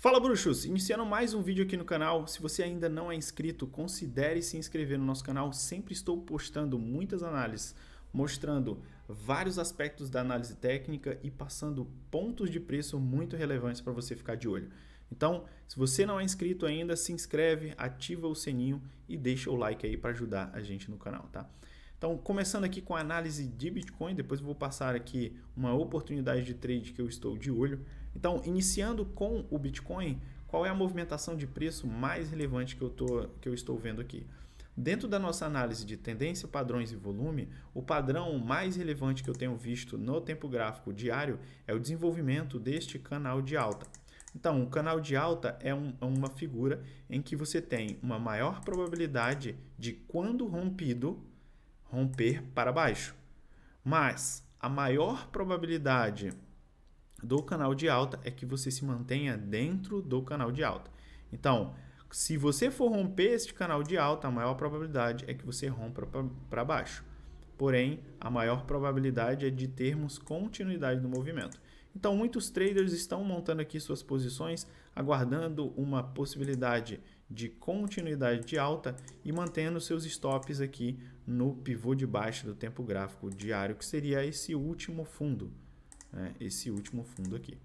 Fala bruxos, iniciando mais um vídeo aqui no canal. Se você ainda não é inscrito, considere se inscrever no nosso canal. Sempre estou postando muitas análises, mostrando vários aspectos da análise técnica e passando pontos de preço muito relevantes para você ficar de olho. Então, se você não é inscrito ainda, se inscreve, ativa o sininho e deixa o like aí para ajudar a gente no canal, tá? Então, começando aqui com a análise de Bitcoin, depois eu vou passar aqui uma oportunidade de trade que eu estou de olho. Então, iniciando com o Bitcoin, qual é a movimentação de preço mais relevante que eu estou vendo aqui? Dentro da nossa análise de tendência, padrões e volume, o padrão mais relevante que eu tenho visto no tempo gráfico diário é o desenvolvimento deste canal de alta. Então, o canal de alta é uma figura em que você tem uma maior probabilidade de, quando rompido, romper para baixo. Mas a maior probabilidade do canal de alta é que você se mantenha dentro do canal de alta. Então, se você for romper este canal de alta, a maior probabilidade é que você rompa para baixo. Porém, a maior probabilidade é de termos continuidade no movimento. Então, muitos traders estão montando aqui suas posições, aguardando uma possibilidade de continuidade de alta e mantendo seus stops aqui no pivô de baixa do tempo gráfico diário, que seria esse último fundo, né? Esse último fundo aqui.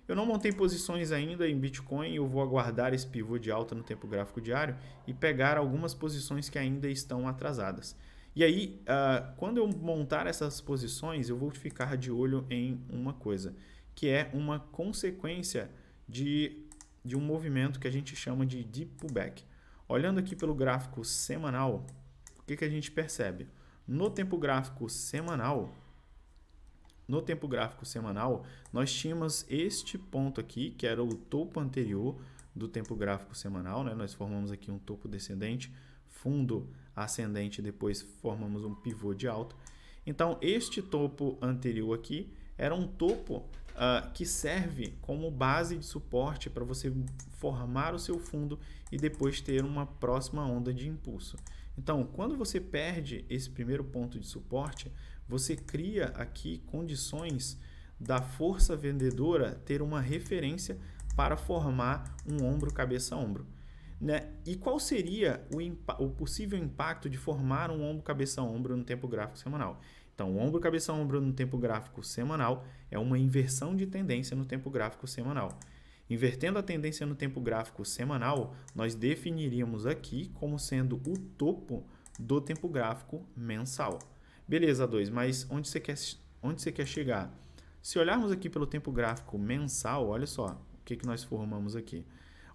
Eu não montei posições ainda em Bitcoin, eu vou aguardar esse pivô de alta no tempo gráfico diário e pegar algumas posições que ainda estão atrasadas. E aí, quando eu montar essas posições, eu vou ficar de olho em uma coisa, que é uma consequência de um movimento que a gente chama de deep pullback. Olhando aqui pelo gráfico semanal, o que a gente percebe? No tempo gráfico semanal, nós tínhamos este ponto aqui, que era o topo anterior do tempo gráfico semanal, né? Nós formamos aqui um topo descendente, fundo ascendente, depois formamos um pivô de alta. Então, este topo anterior aqui era um topo que serve como base de suporte para você formar o seu fundo e depois ter uma próxima onda de impulso. Então, quando você perde esse primeiro ponto de suporte, você cria aqui condições da força vendedora ter uma referência para formar um ombro cabeça-ombro. Né? E qual seria o possível impacto de formar um ombro cabeça-ombro no tempo gráfico semanal? Então, o ombro cabeça-ombro no tempo gráfico semanal é uma inversão de tendência no tempo gráfico semanal. Invertendo a tendência no tempo gráfico semanal, nós definiríamos aqui como sendo o topo do tempo gráfico mensal. Beleza, 2, mas onde você quer chegar? Se olharmos aqui pelo tempo gráfico mensal, olha só o que nós formamos aqui.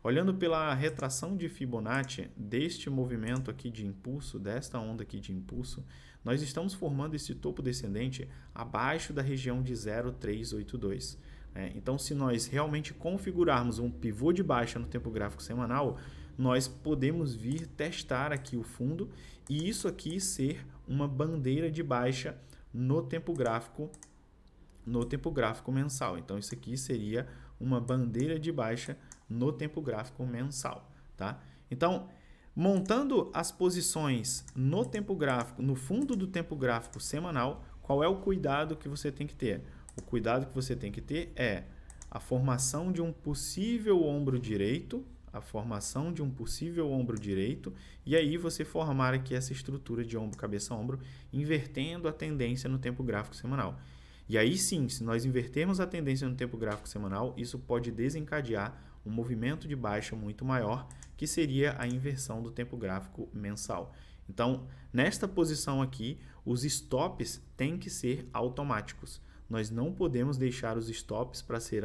Olhando pela retração de Fibonacci deste movimento aqui de impulso, desta onda aqui de impulso, nós estamos formando esse topo descendente abaixo da região de 0,382. Então, se nós realmente configurarmos um pivô de baixa no tempo gráfico semanal, nós podemos vir testar aqui o fundo e isso aqui ser uma bandeira de baixa no tempo gráfico mensal. Então, isso aqui seria uma bandeira de baixa no tempo gráfico mensal, tá? Então, montando as posições no tempo gráfico, no fundo do tempo gráfico semanal, qual é o cuidado que você tem que ter? O cuidado que você tem que ter é a formação de um possível ombro direito, e aí você formar aqui essa estrutura de ombro, cabeça, ombro, invertendo a tendência no tempo gráfico semanal. E aí sim, se nós invertermos a tendência no tempo gráfico semanal, isso pode desencadear um movimento de baixa muito maior, que seria a inversão do tempo gráfico mensal. Então, nesta posição aqui, os stops têm que ser automáticos. Nós não podemos deixar os stops para ser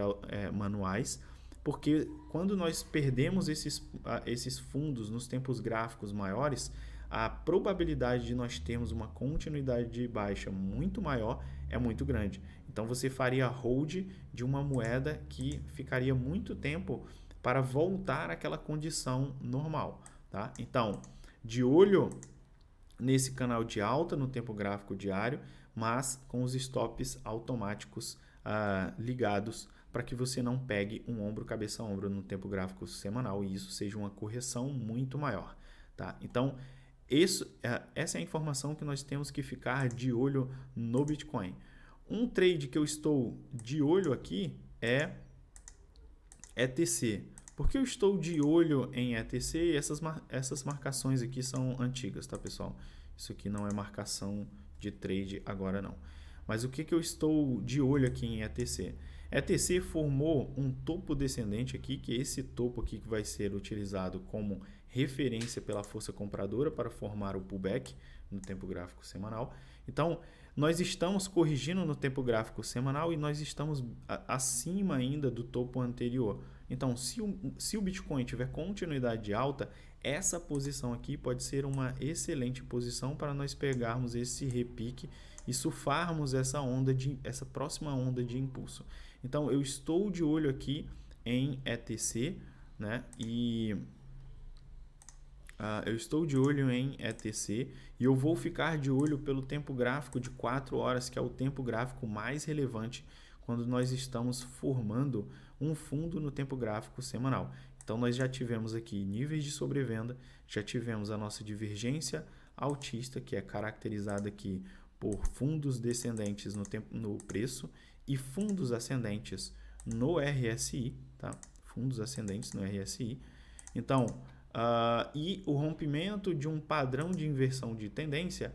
manuais, porque quando nós perdemos esses fundos nos tempos gráficos maiores, a probabilidade de nós termos uma continuidade de baixa muito maior é muito grande. Então você faria hold de uma moeda que ficaria muito tempo para voltar àquela condição normal, tá? Então, de olho nesse canal de alta no tempo gráfico diário, mas com os stops automáticos ligados para que você não pegue um ombro cabeça-ombro no tempo gráfico semanal e isso seja uma correção muito maior, tá? Então, essa é a informação que nós temos que ficar de olho no Bitcoin. Um trade que eu estou de olho aqui é ETC. Porque eu estou de olho em ETC e essas marcações aqui são antigas, tá, pessoal? Isso aqui não é marcação de trade agora não. Mas o que eu estou de olho aqui em ETC? ETC formou um topo descendente aqui, que é esse topo aqui que vai ser utilizado como referência pela força compradora para formar o pullback no tempo gráfico semanal. Então, nós estamos corrigindo no tempo gráfico semanal e nós estamos acima ainda do topo anterior. Então, se o Bitcoin tiver continuidade de alta, essa posição aqui pode ser uma excelente posição para nós pegarmos esse repique e surfarmos essa próxima onda de impulso. Então, eu estou de olho aqui em ETC, né? Eu estou de olho em ETC e eu vou ficar de olho pelo tempo gráfico de 4 horas, que é o tempo gráfico mais relevante quando nós estamos formando um fundo no tempo gráfico semanal. Então, nós já tivemos aqui níveis de sobrevenda, já tivemos a nossa divergência altista, que é caracterizada aqui por fundos descendentes no preço e fundos ascendentes no RSI, tá? Fundos ascendentes no RSI. Então, e o rompimento de um padrão de inversão de tendência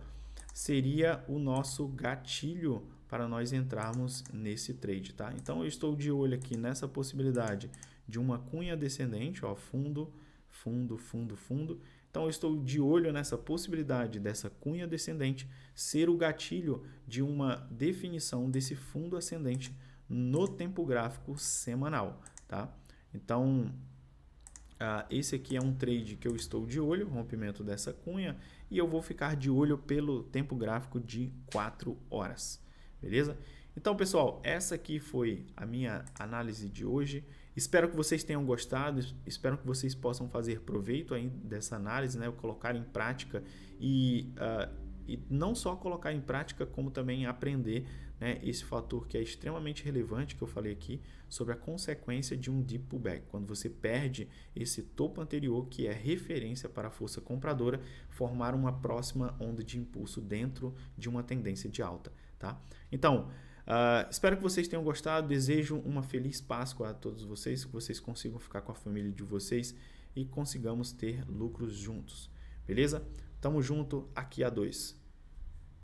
seria o nosso gatilho para nós entrarmos nesse trade, tá? Então, eu estou de olho aqui nessa possibilidade de uma cunha descendente, ó, fundo, fundo, fundo, fundo. Então, eu estou de olho nessa possibilidade dessa cunha descendente ser o gatilho de uma definição desse fundo ascendente no tempo gráfico semanal, tá? Então, esse aqui é um trade que eu estou de olho, rompimento dessa cunha, e eu vou ficar de olho pelo tempo gráfico de 4 horas, beleza? Então, pessoal, essa aqui foi a minha análise de hoje. Espero que vocês tenham gostado, espero que vocês possam fazer proveito aí dessa análise, né? Colocar em prática e não só colocar em prática, como também aprender, né, esse fator que é extremamente relevante que eu falei aqui sobre a consequência de um deep pullback. Quando você perde esse topo anterior, que é referência para a força compradora, formar uma próxima onda de impulso dentro de uma tendência de alta, tá? Então, espero que vocês tenham gostado, desejo uma feliz Páscoa a todos vocês, que vocês consigam ficar com a família de vocês e consigamos ter lucros juntos, beleza? Tamo junto, aqui a 2.